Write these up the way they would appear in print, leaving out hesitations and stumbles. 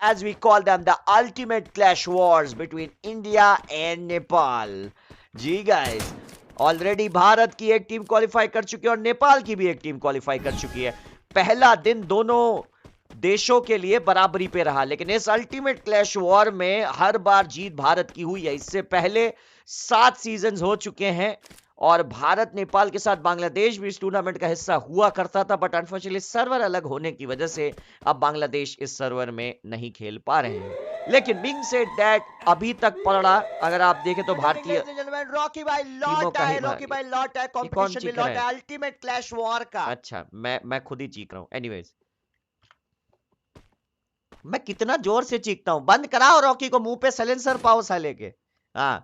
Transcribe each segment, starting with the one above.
as we call them, the ultimate clash wars between India and Nepal. जी guys, ऑलरेडी भारत की एक team qualify कर चुकी है और नेपाल की भी एक टीम क्वालिफाई कर चुकी है। पहला दिन दोनों देशों के लिए बराबरी पे रहा, लेकिन इस अल्टीमेट क्लैश वॉर में हर बार जीत भारत की हुई है। इससे पहले 7 सीजन्स हो चुके हैं और भारत नेपाल के साथ बांग्लादेश भी इस टूर्नामेंट का हिस्सा हुआ करता था, बट अनफॉर्चुनेटली सर्वर अलग होने की वजह से अब बांग्लादेश इस सर्वर में नहीं खेल पा रहे हैं। लेकिन बिंग सेड दैट अभी तक पड़ा, अगर आप देखें तो भारतीय रॉकी भाई लौट आए, रॉकी भाई लौट आए, कंपटीशन में लौट आए, अल्टीमेट क्लैश वॉर का। अच्छा, मैं खुद ही चीख रहा हूं। एनीवेज, मैं कितना जोर से चीखता हूं, बंद कराओ रॉकी को, मुंह पे सलेंसर पाओ साले के। हाँ,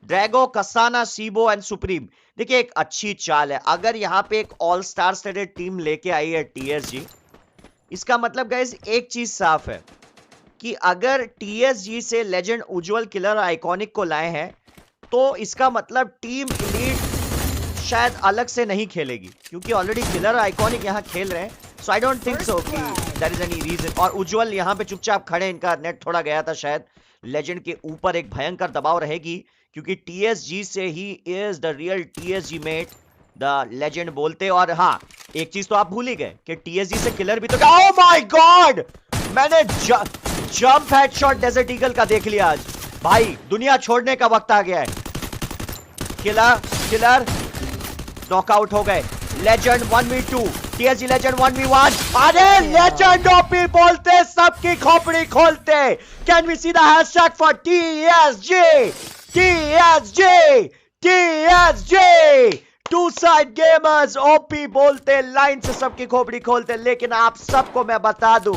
Drago, Kasana, SIBO and supreme. देखिए, एक अच्छी चाल है। अगर यहां पे एक ऑल स्टार स्टेटेड टीम लेके आई है टीएसजी, इसका मतलब गाइस एक चीज साफ है कि अगर टीएसजी से लेजेंड उज्जवल, किलर, आइकॉनिक को लाए हैं तो इसका मतलब टीम एलीट शायद अलग से नहीं खेलेगी, क्योंकि ऑलरेडी किलर, आइकॉनिक यहां खेल रहे हैं। सो आई डोंट थिंक सो कि देयर इज एनी रीजन। और उज्जवल यहां पे चुपचाप खड़े, इनका नेट थोड़ा गया था शायद। लेजेंड के ऊपर एक भयंकर दबाव रहेगी, क्योंकि टीएसजी से ही is the real TSG mate, the legend बोलते। और हाँ, एक चीज तो आप भूल ही गए कि टीएसजी से किलर भी तो। ओह माय गॉड, मैंने जंप हेडशॉट डेजर्ट ईगल का देख लिया आज। भाई, दुनिया छोड़ने का वक्त आ गया है। किलर नॉकआउट हो गए। Legend 1v2, TSG legend 1v1। अरे लेजेंड ओपी बोलते, सबकी खोपड़ी खोलते। Can we see the hashtag for TSG? TSG two side gamers, OP बोलते, लाइन से सबकी खोपड़ी खोलते। लेकिन आप सबको मैं बता दूं,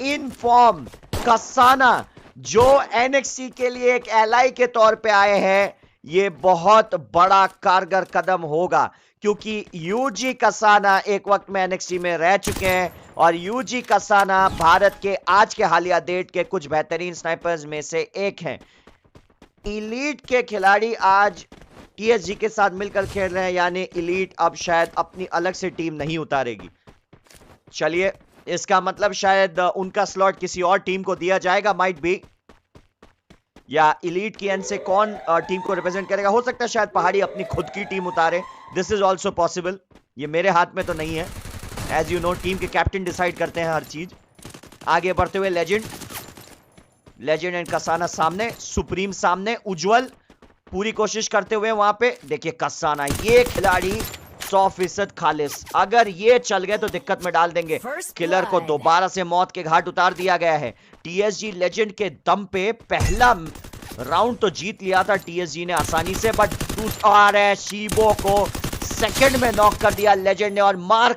इन फॉर्म कसाना जो एनएक्सी के लिए एक एलाई के तौर पे आए हैं, ये बहुत बड़ा कारगर कदम होगा, क्योंकि यूजी कसाना एक वक्त में एनएक्सी में रह चुके हैं और यूजी कसाना भारत के आज के हालिया डेट के कुछ बेहतरीन स्नाइपर्स में से एक हैं। इलीट के खिलाड़ी आज टीएसजी के साथ मिलकर खेल रहे हैं, यानी इलीट अब शायद अपनी अलग से टीम नहीं उतारेगी। चलिए, इसका मतलब शायद उनका स्लॉट किसी और टीम को दिया जाएगा, माइट बी। या इलीट की एंड से कौन टीम को रिप्रेजेंट करेगा, हो सकता है शायद पहाड़ी अपनी खुद की टीम उतारे। दिस इज ऑल्सो पॉसिबल, ये मेरे हाथ में तो नहीं है। एज यू नो, टीम के कैप्टन डिसाइड करते हैं हर चीज। आगे बढ़ते हुए लेजेंड एंड कसाना सामने, सुप्रीम सामने, उज्जवल पूरी कोशिश करते हुए वहां पे। देखिए कसाना, ये खिलाड़ी 100% खालिस, अगर ये चल गए तो दिक्कत में डाल देंगे। किलर को दोबारा से मौत के घाट उतार दिया गया है। टीएसजी लेजेंड के दम पे पहला राउंड तो जीत लिया था टीएसजी ने आसानी से, बट दूसरा शीबो को सेकंड में नॉक कर दिया लेजेंड ने और मार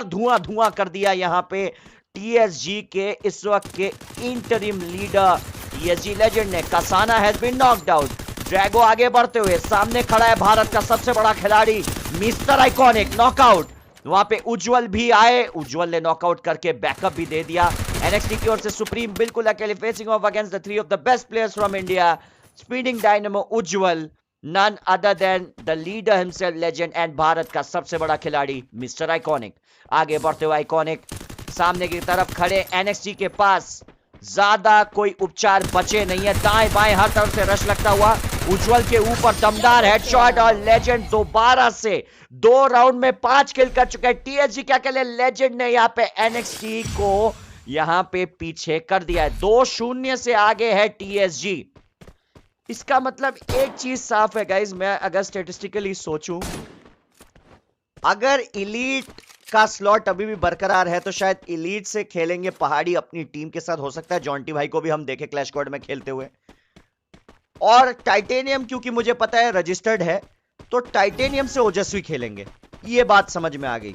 धुआं कर दिया यहां पे टीएसजी के इस वक्त के इंटरिम लीडर टीएसजी लेजेंड ने। Kasana has been knocked out. Drago आगे बढ़ते हुए, सामने खड़ा है भारत का सबसे बड़ा खिलाड़ी मिस्टर आइकॉनिक, नॉकआउट। वहां पे उज्जवल भी आए, उज्जवल ने नॉकआउट करके बैकअप भी दे दिया। एनएक्सटी की ओर से सुप्रीम बिल्कुल अकेले facing off against the 3 of the best players from India, speeding dynamo Ujjwal, none other than the leader himself legend and Bharat का सबसे बड़ा खिलाड़ी मिस्टर आइकॉनिक। आगे बढ़ते हुए आइकॉनिक सामने की तरफ खड़े, एनएक्सटी के पास ज्यादा कोई उपचार बचे नहीं है। दाएं बाएं हर तरफ से रश लगता हुआ, उज्जवल के ऊपर दमदार हेडशॉट और लेजेंड दोबारा से 2 राउंड में 5 किल कर चुका है। टीएसजी क्या कहले, लेजेंड ने यहां पे एनएक्सटी को यहां पे पीछे कर दिया है। 2-0 से आगे है टीएसजी। इसका मतलब एक चीज साफ है गाइज, मैं अगर स्टेटिस्टिकली सोचूं, अगर इलीट का स्लॉट अभी भी बरकरार है तो शायद इलीट से खेलेंगे पहाड़ी अपनी टीम के साथ। हो सकता है जॉन्टी भाई को भी हम देखें क्लैश स्क्वाड में खेलते हुए। और टाइटेनियम, क्योंकि मुझे पता है रजिस्टर्ड है, तो टाइटेनियम से ओजस्वी खेलेंगे। ये बात समझ में आ गई,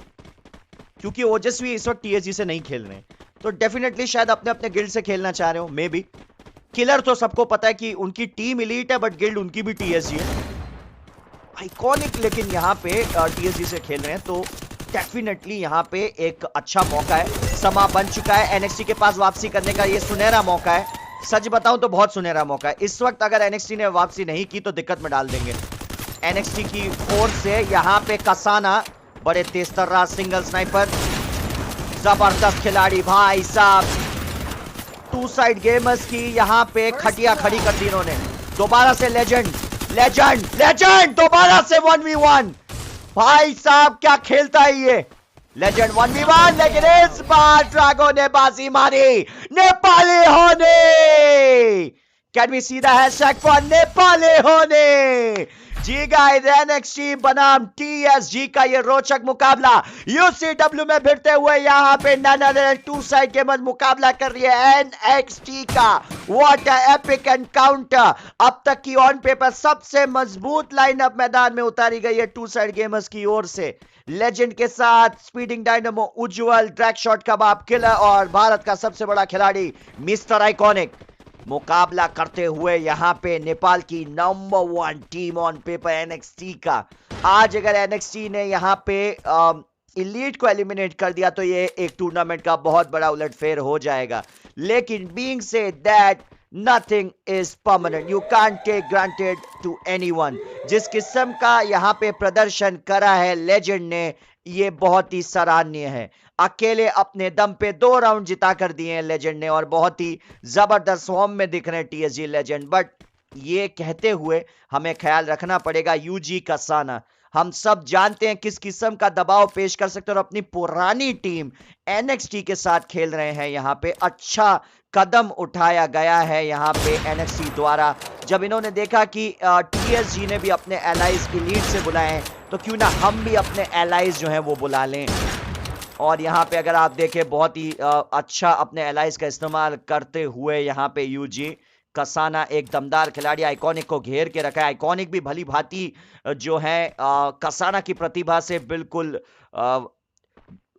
क्योंकि ओजस्वी इस वक्त टीएसजी से नहीं खेल रहे हैं, तो डेफिनेटली शायद अपने अपने गिल्ड से खेलना चाह रहे हो, मे बी। किलर तो सबको पता है कि उनकी टीम इलीट है, बट गिल्ड उनकी भी टीएसजी है। आइकॉनिक लेकिन यहां पे टीएसजी से खेल रहे हैं, तो डेफिनेटली यहां पे एक अच्छा मौका है। समा बन चुका है एनएक्सटी के पास वापसी करने का, ये सुनहरा मौका है। सच बताऊं तो बहुत सुनहरा मौका है। इस वक्त अगर एनएक्सटी ने वापसी नहीं की तो दिक्कत में डाल देंगे। एनएक्सटी की फोर्स से यहां पे कसाना, बड़े तेज तर्रार सिंगल स्नाइपर, जबरदस्त खिलाड़ी भाई साहब। टू साइड गेमर्स की यहाँ पे खटिया खड़ी कर दी इन्होंने। दोबारा से लेजेंड लेजेंड लेजेंड दोबारा से 1v1। भाई साहब क्या खेलता है ये लेजेंड 1v1, लेकिन इस बार ड्रैगो ने बाजी मारी नेपाली होने। Can we see the hashtag for नेपाली होने। जी गाइस, एनएक्सटी बनाम टीएसजी का ये रोचक मुकाबला यूसीडब्ल्यू में भिड़ते हुए यहाँ पे टू साइड गेमर्स मुकाबला कर रही है एनएक्सटी का। What a epic encounter. अब तक की ऑन पेपर सबसे मजबूत लाइनअप मैदान में उतारी गई है टू साइड गेमर्स की ओर से। लेजेंड के साथ स्पीडिंग डायनामो उज्जवल, ड्रैग शॉट कबाब किलर और भारत का सबसे बड़ा खिलाड़ी मिस्टर आइकॉनिक मुकाबला करते हुए यहाँ पे नेपाल की number 1 team on paper NXT का। आज अगर एनएक्सटी ने यहाँ पे एलीट को एलिमिनेट कर दिया तो ये एक टूर्नामेंट का बहुत बड़ा उलटफेर हो जाएगा। लेकिन being said that nothing is permanent, you can't take granted to anyone. जिस किस्म का यहाँ पे प्रदर्शन करा है लेजेंड ने, ये बहुत ही सराहनीय है। अकेले अपने दम पे 2 राउंड जिता कर दिए हैं लेजेंड ने और बहुत ही जबरदस्त फॉर्म में दिख रहे हैं टीएसजी लेजेंड। बट ये कहते हुए हमें ख्याल रखना पड़ेगा यूजी कसाना। हम सब जानते हैं किस किस्म का दबाव पेश कर सकते हैं और अपनी पुरानी टीम एनएक्सटी के साथ खेल रहे हैं। यहाँ पे अच्छा कदम उठाया गया है यहाँ पे एनएक्सटी द्वारा। जब इन्होंने देखा कि टीएसजी ने भी अपने एलाइज की लीड से बुलाए हैं तो क्यों ना हम भी अपने एलाइज जो हैं वो बुला लें। और यहाँ पे अगर आप देखें बहुत ही अच्छा अपने एलाइज का इस्तेमाल करते हुए यहाँ पे यूजी कसाना एक दमदार खिलाड़ी आइकॉनिक को घेर के रखा है। आइकॉनिक भी भली भांति जो है कसाना की प्रतिभा से बिल्कुल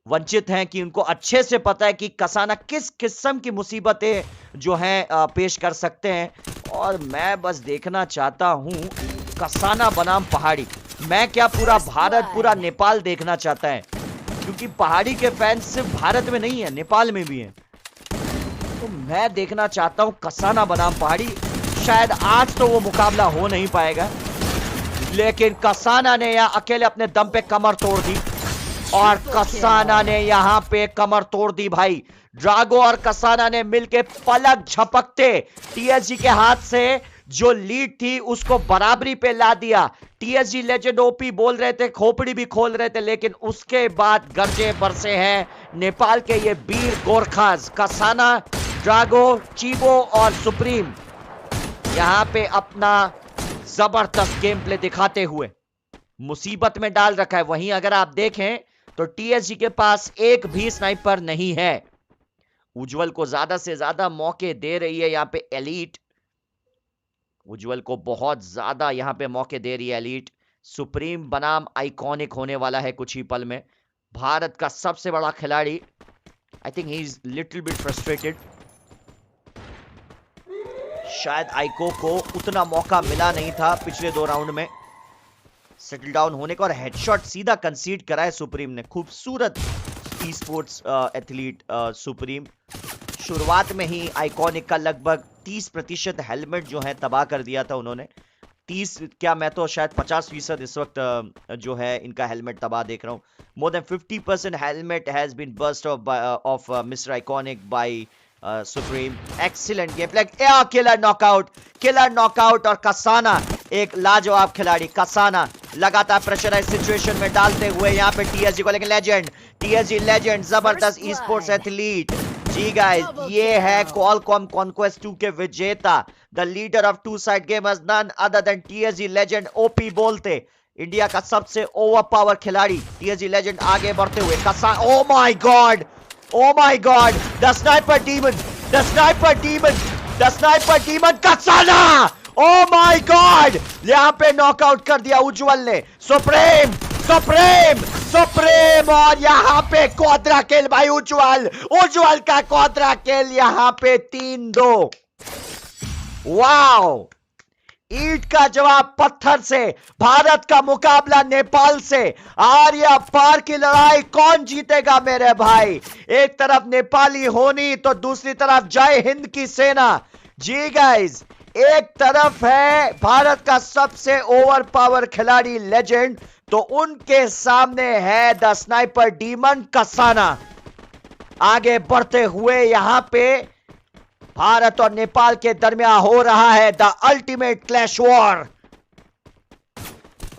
वंचित हैं कि उनको अच्छे से पता है कि कसाना किस किस्म की मुसीबतें जो हैं पेश कर सकते हैं। और मैं बस देखना चाहता हूं कसाना बनाम पहाड़ी। मैं क्या पूरा भारत पूरा नेपाल देखना चाहता है, क्योंकि पहाड़ी के फैंस सिर्फ भारत में नहीं है नेपाल में भी हैं। तो मैं देखना चाहता हूं कसाना बनाम पहाड़ी। शायद आज तो वो मुकाबला हो नहीं पाएगा, लेकिन कसाना ने यहां अकेले अपने दम पे कमर तोड़ दी और कसाना ने यहां पे कमर तोड़ दी भाई। ड्रैगो और कसाना ने मिलके पलक झपकते टीएसजी के हाथ से जो लीड थी उसको बराबरी पे ला दिया। टीएसजी लेजेंड ओपी बोल रहे थे, खोपड़ी भी खोल रहे थे, लेकिन उसके बाद गरजे बरसे हैं नेपाल के ये वीर गोरखास। कसाना, ड्रैगो, चीबो और सुप्रीम यहां पे अपना जबरदस्त गेम प्ले दिखाते हुए मुसीबत में डाल रखा है। वहीं अगर आप देखें तो टीएसजी के पास एक भी स्नाइपर नहीं है। उज्जवल को ज्यादा से ज्यादा मौके दे रही है यहां पे एलीट। उज्जवल को बहुत ज्यादा यहां पे मौके दे रही है एलीट। सुप्रीम बनाम आइकॉनिक होने वाला है कुछ ही पल में। भारत का सबसे बड़ा खिलाड़ी, I think he is little bit frustrated. शायद आइको को उतना मौका मिला नहीं था पिछले 2 राउंड में सेटल डाउन होने का, और हेडशॉट सीधा कंसीड करा है सुप्रीम ने। खूबसूरत ई स्पोर्ट्स एथलीट सुप्रीम। शुरुआत में ही आइकॉनिक का लगभग 30% हेलमेट जो है तबाह कर दिया था उन्होंने। 30 क्या, मैं तो शायद 50% इस वक्त जो है इनका हेलमेट तबाह देख रहा हूं। More than 50% helmet has been burst off mister iconic by supreme. Excellent game play, killer knockout और कसाना एक लाजवाब खिलाड़ी। कसाना लगातार प्रेशराइज सिचुएशन में डालते हुए यहाँ पे टीएसजी को, लेकिन टीएसजी लेजेंड जबरदस्त ई स्पोर्ट्स एथलीट। जी गाइस, ये है क्वालकॉम कॉन्क्वेस्ट 2 के विजेता, the leader of two side gamers, none other than TSG legend OP बोलते। इंडिया का सबसे ओवरपावर खिलाड़ी टीएसजी लेजेंड आगे बढ़ते हुए। Kasana, oh my god, the sniper demon Kasana, oh my god, यहां पे नॉकआउट कर दिया उज्जवल ने। सुप्रीम और यहां पे क्वाड्रा किल भाई। उज्जवल का क्वाड्रा किल यहां पे 3-2। वाओ, ईंट का जवाब पत्थर से। भारत का मुकाबला नेपाल से। आर्या पार की लड़ाई कौन जीतेगा मेरे भाई? एक तरफ नेपाली होनी तो दूसरी तरफ जय हिंद की सेना। जी गाइस, एक तरफ है भारत का सबसे ओवर पावर खिलाड़ी लेजेंड, तो उनके सामने है द स्नाइपर डीमन कसाना। आगे बढ़ते हुए यहां पे भारत और नेपाल के दरमियान हो रहा है the ultimate clash war.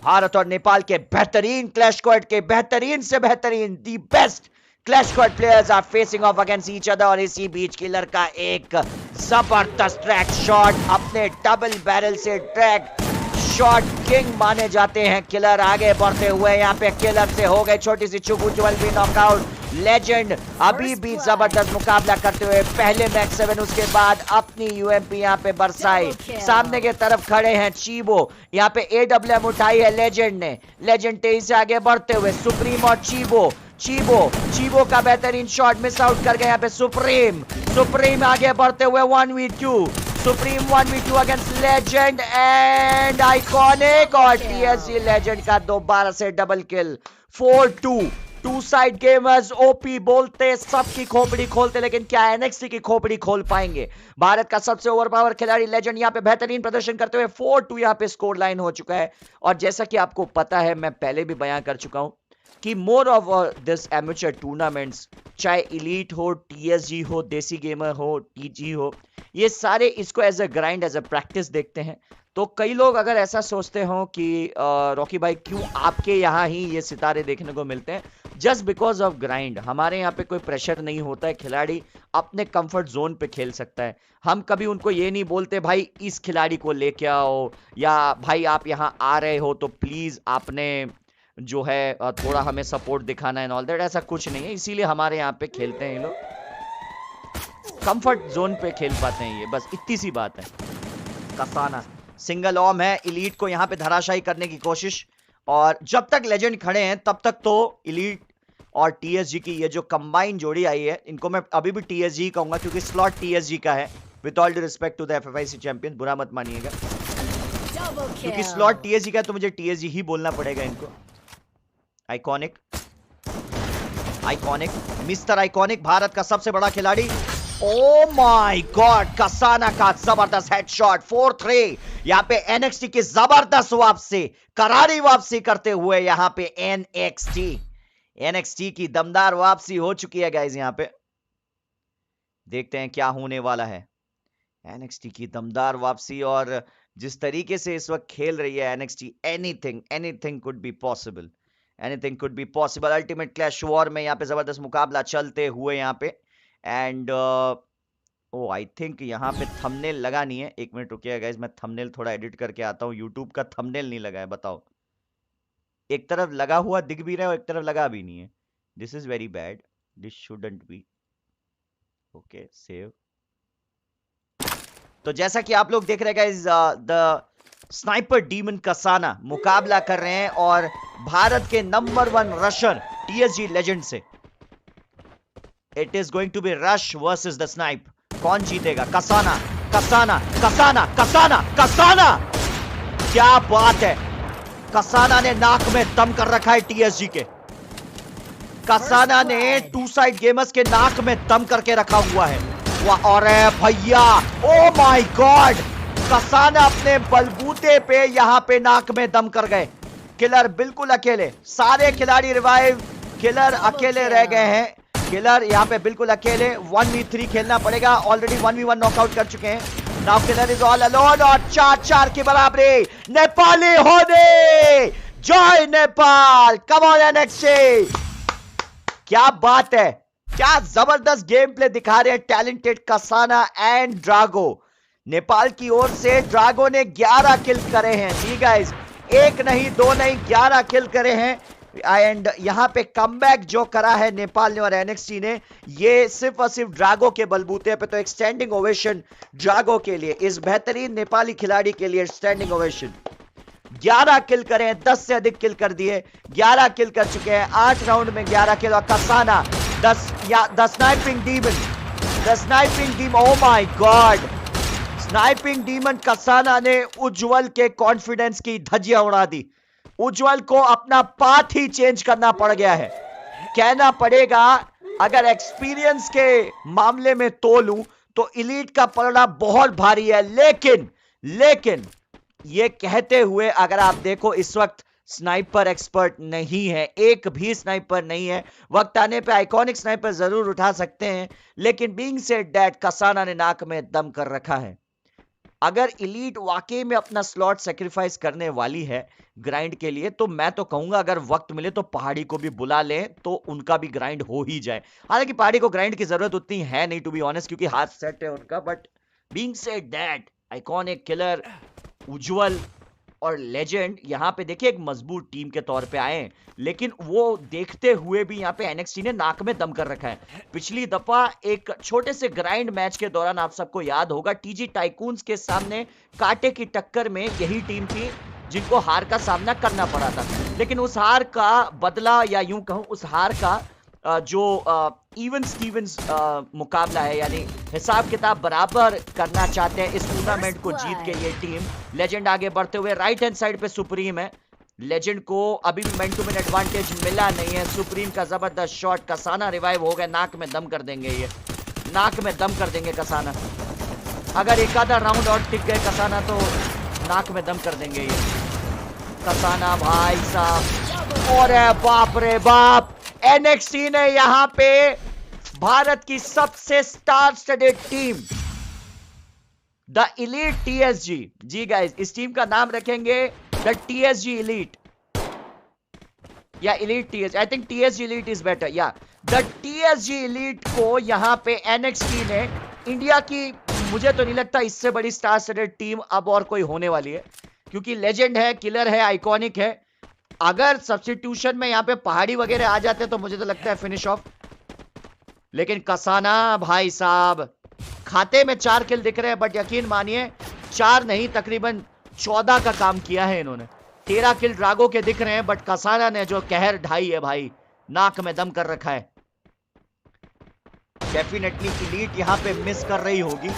Bharat और नेपाल के बेहतरीन क्लैश स्क्वाड के बेहतरीन से बेहतरीन the best clash squad players are facing off against each other. और इसी बीच किलर का एक जबरदस्त ट्रैक शॉट, अपने डबल बैरल से ट्रैक शॉट किंग माने जाते हैं किलर। आगे बढ़ते हुए यहाँ पे किलर से हो गए छोटी सी चुक, उज्जवल भी नॉकआउट। लेजेंड अभी भी जबरदस्त मुकाबला करते हुए पहले मैच 7, उसके बाद अपनी यूएमपी यहाँ पे बरसाई। सामने के तरफ खड़े हैं चीबो, यहाँ पे एडब्ल्यूएम उठाई है लेजेंड ने। लेजेंड तेज से आगे बढ़ते हुए सुप्रीम और चीबो का बेहतरीन शॉट मिस आउट कर गए यहाँ पे सुप्रीम आगे बढ़ते हुए 1v2 supreme 1v2 against legend and iconic. और टीएसजी लेजेंड का दोबारा से double kill. 4-2 two side gamers OP बोलते सबकी खोपड़ी खोलते, लेकिन क्या एनएक्सटी की खोपड़ी खोल पाएंगे? भारत का सबसे ओवरपावर खिलाड़ी लेजेंड यहाँ पे बेहतरीन प्रदर्शन करते हुए 4-2 यहाँ पे स्कोर लाइन हो चुका है। और जैसा कि आपको पता है, मैं पहले भी बयां कर चुका हूं कि more of this amateur tournaments, चाहे इलीट हो, टीएसजी हो, देसी गेमर हो, टीजी हो, ये सारे इसको as a grind, as a practice देखते हैं। तो कई लोग अगर ऐसा सोचते हो कि रॉकी भाई क्यों आपके यहाँ ही ये सितारे देखने को मिलते हैं, जस्ट बिकॉज ऑफ ग्राइंड। हमारे यहाँ पे कोई प्रेशर नहीं होता है, खिलाड़ी अपने कंफर्ट जोन पे खेल सकता है। हम कभी उनको ये नहीं बोलते भाई इस खिलाड़ी को लेके आओ, या भाई आप यहाँ आ रहे हो तो प्लीज आपने जो है थोड़ा हमें सपोर्ट दिखाना है, ऑल दैट। ऐसा कुछ नहीं है, इसीलिए हमारे यहाँ पे खेलते हैं ये लोग, कंफर्ट जोन पे खेल पाते हैं ये, बस इतनी सी बात है। कसाना सिंगल ऑम है, इलीट को यहाँ पे धराशायी करने की कोशिश। और जब तक लेजेंड खड़े हैं तब तक तो इलीट और टीएसजी की ये जो कंबाइन जोड़ी आई है, इनको मैं अभी भी टीएसजी कहूंगा क्योंकि स्लॉट टीएसजी का है। With all due respect to the FFIC champion, बुरा मत मानिएगा, क्योंकि स्लॉट टीएसजी का है तो मुझे टीएसजी ही बोलना पड़ेगा इनको। आइकॉनिक मिस्टर आइकॉनिक, भारत का सबसे बड़ा खिलाड़ी। ओ माय गॉड, कसाना का जबरदस्त हेडशॉट। 4-3 यहां पे एनएक्सटी की जबरदस्त वापसी, करारी वापसी करते हुए यहां पे एनएक्सटी की दमदार वापसी हो चुकी है गाइस। यहां पे देखते हैं क्या होने वाला है। एनएक्सटी की दमदार वापसी, और जिस तरीके से इस वक्त खेल रही है NXT, anything could be possible, anything could be possible. Ultimate clash war में यहाँ पे जबरदस्त मुकाबला चलते हुए यहाँ पे, एंड ओ आई थिंक यहाँ पे थंबनेल लगा नहीं है। एक मिनट रुकिएगा गाइस, मैं थंबनेल थोड़ा एडिट करके आता हूँ। यूट्यूब का थंबनेल नहीं लगा है, बताओ। एक तरफ लगा हुआ दिख भी रहा है और एक तरफ लगा भी नहीं है। This is very bad, this shouldn't be. Okay, save. तो जैसा कि आप लोग देख रहे हैं guys, the sniper demon Kasana मुकाबला कर रहे हैं और भारत के नंबर 1 रशर टीएसजी लेजेंड से। It is going to be rush versus the snipe. कौन जीतेगा? कसाना। क्या बात है, कसाना ने नाक में दम कर रखा है टीएसजी के। कसाना ने टू साइड गेमर्स के नाक में दम करके रखा हुआ है। वाह, और भैया, ओ माय गॉड, कसाना अपने बलबूते पे यहां पे नाक में दम कर गए। किलर बिल्कुल अकेले, सारे खिलाड़ी रिवाइव, किलर अकेले रह गए हैं। किलर यहां पे बिल्कुल अकेले, 1v3 खेलना पड़ेगा। ऑलरेडी 1v1 नॉकआउट कर चुके हैं। Now killer is all alone, और 4-4 की बराबरी नेपाली होने। जय नेपाल, कम ऑन एनएक्सटी। क्या बात है, क्या जबरदस्त गेम प्ले दिखा रहे हैं talented Kasana and Drago. Nepal की ओर से ड्रागो ने 11 किल करे हैं। जी गाइस, 1 नहीं 2 नहीं 11 किल करे हैं। एंड यहां पे कमबैक जो करा है नेपाल ने और एनएक्सटी ने, ये सिर्फ और सिर्फ ड्रागो के बलबूते पे। तो एक स्टैंडिंग ओवेशन ड्रागो के लिए, इस बेहतरीन नेपाली खिलाड़ी के लिए स्टैंडिंग ओवेशन। 11 किल करे हैं, 10 से अधिक किल कर दिए, 11 किल कर चुके हैं 8 राउंड में 11 किल। और Kasana the sniping demon, O my God, sniping demon Kasana ने उज्जवल के कॉन्फिडेंस की धज्जियां उड़ा दी। उज्जवल को अपना पाथ ही चेंज करना पड़ गया है, कहना पड़ेगा। अगर एक्सपीरियंस के मामले में तोलूं तो इलीट का पलड़ा बहुत भारी है। लेकिन ये कहते हुए अगर आप देखो, इस वक्त स्नाइपर एक्सपर्ट नहीं है, एक भी स्नाइपर नहीं है। वक्त आने पे आइकॉनिक स्नाइपर जरूर उठा सकते हैं, लेकिन बीइंग सेड दैट कसाना ने नाक में दम कर रखा है। अगर इलीट वाकई में अपना स्लॉट सेक्रीफाइस करने वाली है ग्राइंड के लिए, तो मैं तो कहूंगा अगर वक्त मिले तो पहाड़ी को भी बुला लें, तो उनका भी ग्राइंड हो ही जाए। हालांकि पहाड़ी को ग्राइंड की जरूरत उतनी है नहीं, टू बी ऑनेस्ट, क्योंकि हाथ सेट है उनका। But being said that iconic, killer, Ujjwal और लेजेंड यहां पे देखिए एक मजबूत टीम के तौर पे आए हैं, लेकिन वो देखते हुए भी यहां पे एनएक्सटी ने नाक में दम कर रखा है। पिछली दफा एक छोटे से ग्राइंड मैच के दौरान आप सबको याद होगा, टीजी टाइकून्स के सामने कांटे की टक्कर में यही टीम थी जिनको हार का सामना करना पड़ा था। लेकिन उस हार का बदला, या यूं कहूं उस हार का जो इवन स्टीवंस मुकाबला है, यानी हिसाब किताब बराबर करना चाहते हैं इस टूर्नामेंट को जीत के ये टीम। लेजेंड आगे बढ़ते हुए राइट हैंड साइड पे सुप्रीम है, लेजेंड को अभी भी मैन टू मैन एडवांटेज मिला नहीं है। सुप्रीम का जबरदस्त शॉट, कसाना रिवाइव हो गए, नाक में दम कर देंगे, ये नाक में दम कर देंगे कसाना। अगर एक आधा राउंड और टिक गए कसाना तो नाक में दम कर देंगे ये कसाना भाई साहब। और बाप रे बाप, एनएक्सटी ने यहां पे भारत की सबसे star studded team the elite TSG, जी गाइस इस टीम का नाम रखेंगे द टीएसजी इलीट या elite TSG, I think TSG elite is better, या द टीएसजी इलीट को यहां पे एनएक्सटी ने, इंडिया की मुझे तो नहीं लगता इससे बड़ी स्टार स्टडेड टीम अब और कोई होने वाली है, क्योंकि लेजेंड है, किलर है, आइकॉनिक है। अगर सब्स्टिट्यूशन में यहां पे पहाड़ी वगैरह आ जाते तो मुझे तो लगता है फिनिश ऑफ, लेकिन कसाना भाई साहब खाते में 4 किल दिख रहे हैं, बट यकीन मानिए 4 नहीं तकरीबन 14 का काम किया है इन्होंने। 13 किल ड्रागो के दिख रहे हैं, बट कसाना ने जो कहर ढाई है भाई, नाक में दम कर रखा है। डेफिनेटली इलीट यहां पे मिस कर रही होगी,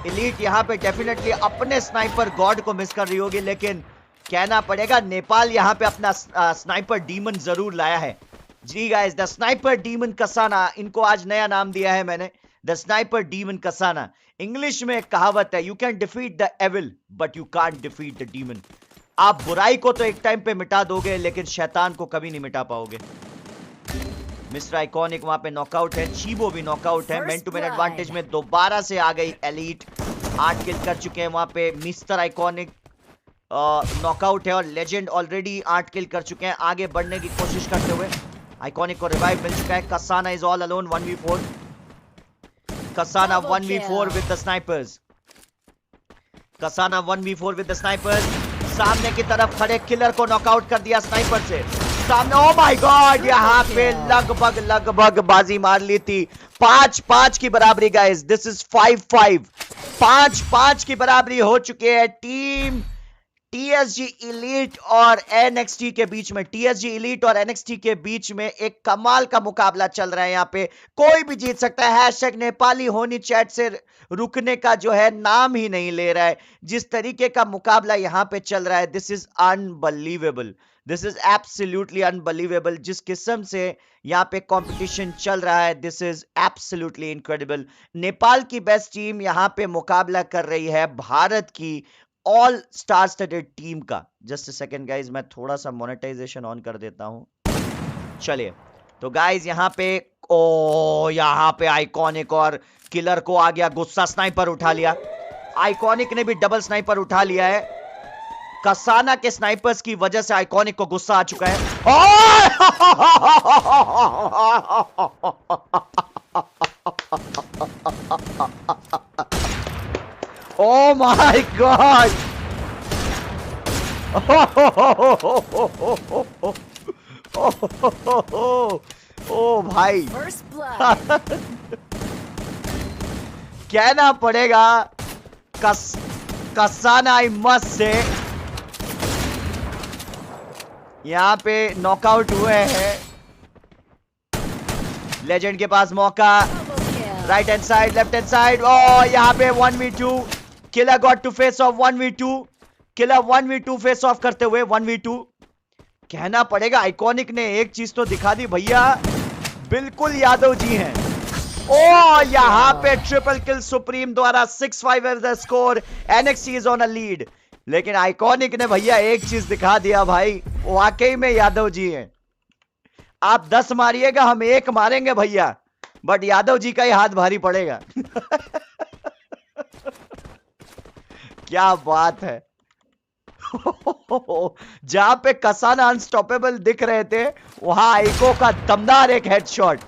इलीट यहां पे डेफिनेटली अपने स्नाइपर गॉड को मिस कर रही होगी, लेकिन कहना पड़ेगा नेपाल यहां पे अपना स्नाइपर डीमन जरूर लाया है। जी guys, the sniper demon Kasana, इनको आज नया नाम दिया है मैंने, the sniper demon Kasana. English में एक कहावत है, you can defeat the evil but you can't defeat the demon. आप बुराई को तो एक टाइम पे मिटा दोगे, लेकिन शैतान को कभी नहीं मिटा पाओगे। मिस्टर आइकॉनिक वहां पे नॉकआउट है, चीबो भी नॉकआउट है। मैन टू मैन एडवांटेज में दोबारा से आ गई एलीट, 8 किल कर चुके हैं वहां पे। मिस्टर आइकॉनिक नॉकआउट है और लेजेंड ऑलरेडी 8 किल कर चुके हैं, आगे बढ़ने की कोशिश करते हुए। आइकॉनिक को रिवाइव मिल चुका है। Kasana is all alone 1v4, Kasana 1v4 with the snipers, Kasana 1v4 with the snipers. सामने की तरफ खड़े किलर को नॉकआउट कर दिया स्नाइपर से सामने। ओ माय गॉड, यहाँ पे लगभग बाजी मार ली थी। 5-5 की बराबरी गाइस, दिस इज 5-5, 5-5 की बराबरी हो चुकी है टीम टीएसजी इलीट और एनएक्सटी के बीच में। टीएसजी इलीट और एनएक्सटी के बीच में एक कमाल का मुकाबला चल रहा है, यहाँ पे कोई भी जीत सकता है। हैशटैग नेपाली होनी चैट से रुकने का जो है नाम ही नहीं ले रहा है। जिस तरीके का मुकाबला यहाँ पे चल रहा है, this is unbelievable, this is absolutely unbelievable. जिस किस्म से यहाँ पे कंपटीशन चल रहा है, this is absolutely incredible. Nepal की बेस्ट टीम यहाँ पे मुकाबला कर रही है भारत की ऑल स्टार स्टडेड टीम का। जस्ट अ सेकंड गाइज, मैं थोड़ा सा मोनेटाइजेशन ऑन कर देता हूं। चलिए तो गाइज यहाँ पे आइकॉनिक और किलर को आ गया गुस्सा, स्नाइपर उठा लिया। आइकॉनिक ने भी डबल स्नाइपर उठा लिया है। कसाना के स्नाइपर्स की वजह से आइकॉनिक को गुस्सा आ चुका है। Oh my God! ओ भाई, कहना पड़ेगा कसाना आई मस्ट से यहां पे नॉकआउट हुए हैं। लेजेंड के पास मौका, right hand side, left hand side. ओ यहाँ पे 1v2, killer got to face off 1v2, killer 1v2 face off करते हुए 1v2। कहना पड़ेगा आइकॉनिक ने एक चीज तो दिखा दी भैया, बिल्कुल यादव जी हैं। ओ यहाँ पे ट्रिपल किल सुप्रीम द्वारा, 6-5 is the score. NXT is on a lead, लेकिन आइकॉनिक ने भैया एक चीज दिखा दिया भाई, वाकई में यादव जी हैं। आप 10 मारिएगा, हम 1 मारेंगे भैया, बट यादव जी का ही हाथ भारी पड़ेगा। क्या बात है। जहां पे कसाना अनस्टॉपेबल दिख रहे थे, वहां आइको का दमदार एक हेडशॉट।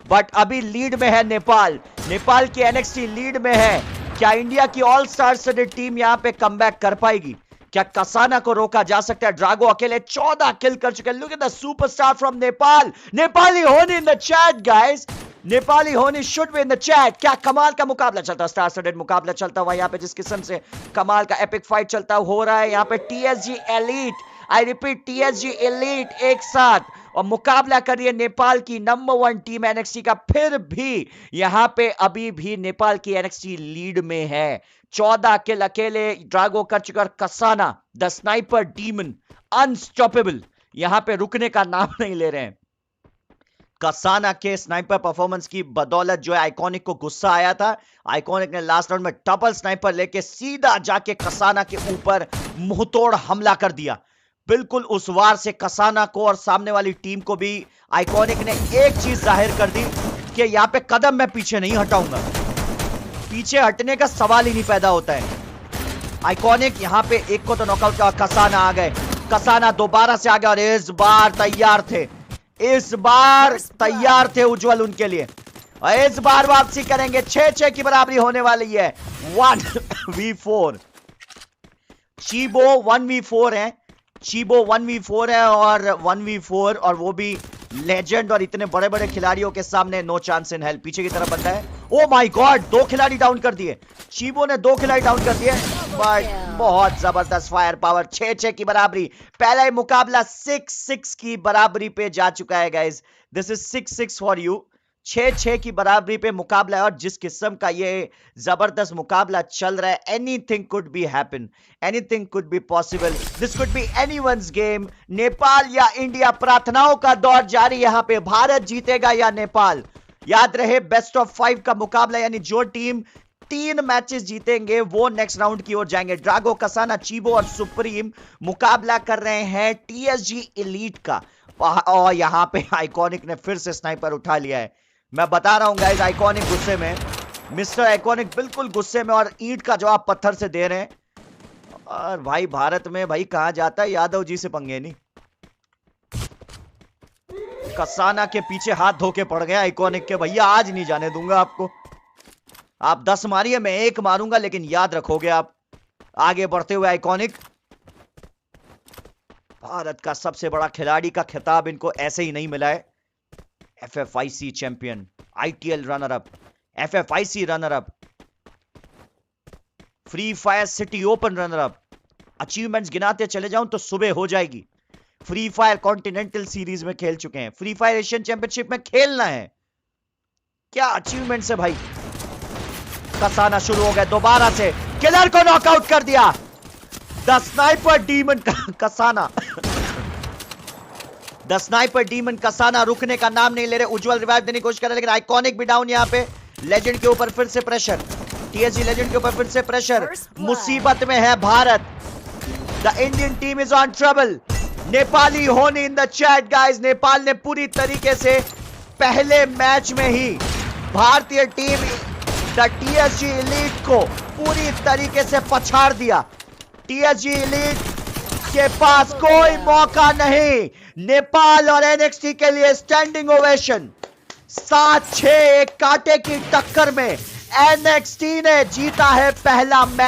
बट अभी लीड में है नेपाल। नेपाल की एनएक्सटी लीड में है। क्या इंडिया की ऑल स्टार स्टडेड टीम यहां पे कमबैक कर पाएगी? क्या कसाना को रोका जा सकता है? ड्रागो अकेले 14 किल कर चुके हैं। Look at the superstar from Nepal. Nepali होनी in the chat guys, Nepali होनी should be in the chat. क्या कमाल का मुकाबला चलता है, स्टार स्टडेड मुकाबला चलता हुआ यहाँ पे, जिस किस्म से कमाल का एपिक फाइट चलता हो रहा है यहाँ पे। TSG elite, I repeat TSG elite एक साथ और मुकाबला कर रही है नेपाल की नंबर 1 टीम एनएक्सटी का। फिर भी यहां पे अभी भी नेपाल की एनएक्सटी लीड में है। 14 किल अकेले ड्रागो कर चुका। Kasana the sniper demon unstoppable यहां पे रुकने का नाम नहीं ले रहे हैं। कसाना के स्नाइपर परफॉर्मेंस की बदौलत जो है आइकॉनिक को गुस्सा आया था। आइकॉनिक ने लास्ट राउंड में डबल स्नाइपर लेके सीधा जाके कसाना के ऊपर मुंहतोड़ हमला कर दिया। बिल्कुल उस वार से कसाना को और सामने वाली टीम को भी आइकॉनिक ने एक चीज जाहिर कर दी कि यहां पे कदम मैं पीछे नहीं हटाऊंगा। पीछे हटने का सवाल ही नहीं पैदा होता है। आइकॉनिक यहां पे एक को तो नॉकआउट किया, कसाना आ गए। कसाना दोबारा से आ गए और इस बार तैयार थे, इस बार तैयार थे उज्जवल उनके लिए। और इस बार वापसी करेंगे। 6-6 की बराबरी होने वाली है। 1v4 चीबो 1v4 है। चीबो 1v4 है और 1v4 और वो भी लेजेंड और इतने बड़े बड़े खिलाड़ियों के सामने नो चांस इन हेल्प। पीछे की तरफ बनता है। ओ माय गॉड, 2 खिलाड़ी डाउन कर दिए। चीबो ने 2 खिलाड़ी डाउन कर दिए, बट बहुत जबरदस्त फायर पावर। 6-6 की बराबरी। पहला ही मुकाबला 6-6 की बराबरी पे जा चुका है guys. This is 6-6 for you. 6-6 की बराबरी पे मुकाबला है और जिस किस्म का ये जबरदस्त मुकाबला चल रहा है, anything could be happen, anything could be possible, this could be anyone's game. Nepal या इंडिया, प्रार्थनाओं का दौर जारी। यहां पे भारत जीतेगा या नेपाल। याद रहे बेस्ट ऑफ 5 का मुकाबला, यानी जो टीम 3 मैचेस जीतेंगे वो नेक्स्ट राउंड की ओर जाएंगे। ड्रागो, कसाना, चीबो और सुप्रीम मुकाबला कर रहे हैं टीएसजी एलीट का। और यहां पे आइकॉनिक ने फिर से स्नाइपर उठा लिया है। मैं बता रहा हूं गाइस, आइकॉनिक गुस्से में, मिस्टर आइकॉनिक बिल्कुल गुस्से में और ईंट का जवाब पत्थर से दे रहे हैं। और भाई भारत में भाई कहां जाता है, यादव जी से पंगे नहीं। कसाना के पीछे हाथ धोके पड़ गया आइकॉनिक के। भैया आज नहीं जाने दूंगा आपको। आप 10 मारिए, मैं 1 मारूंगा, लेकिन याद रखोगे आप। आगे बढ़ते हुए आइकॉनिक, भारत का सबसे बड़ा खिलाड़ी का खिताब इनको ऐसे ही नहीं मिला है। FFIC champion, ITL runner up, FFIC runner up, free fire city open runner up. Achievements गिनाते चले जाऊं तो सुबह हो जाएगी। फ्री फायर कॉन्टिनेंटल सीरीज में खेल चुके हैं। फ्री फायर एशियन चैंपियनशिप में खेलना है। क्या अचीवमेंट्स है भाई। कसाना शुरू हो गए दोबारा से, किलर को नॉकआउट कर दिया। The sniper demon Kasana the sniper demon Kasana रुकने का नाम नहीं ले रहे। उज्जवल रिवाइव देने की कोशिश कर रहे, लेकिन आइकॉनिक भी डाउन। यहां पे लेजेंड के ऊपर फिर से प्रेशर। टीएसजी लेजेंड के ऊपर फिर से प्रेशर। मुसीबत में है Bharat. The Indian team is on trouble. Nepali होनी in the chat guys. Nepal ने पूरी तरीके से पहले मैच में ही भारतीय टीम द टीएसजी एलीट को पूरी तरीके से पछाड़ दिया। टीएसजी एलीट के पास कोई मौका नहीं। नेपाल और एनएक्सटी के लिए स्टैंडिंग ओवेशन। 7-6 एक कांटे की टक्कर में एनएक्सटी ने जीता है पहला मैच।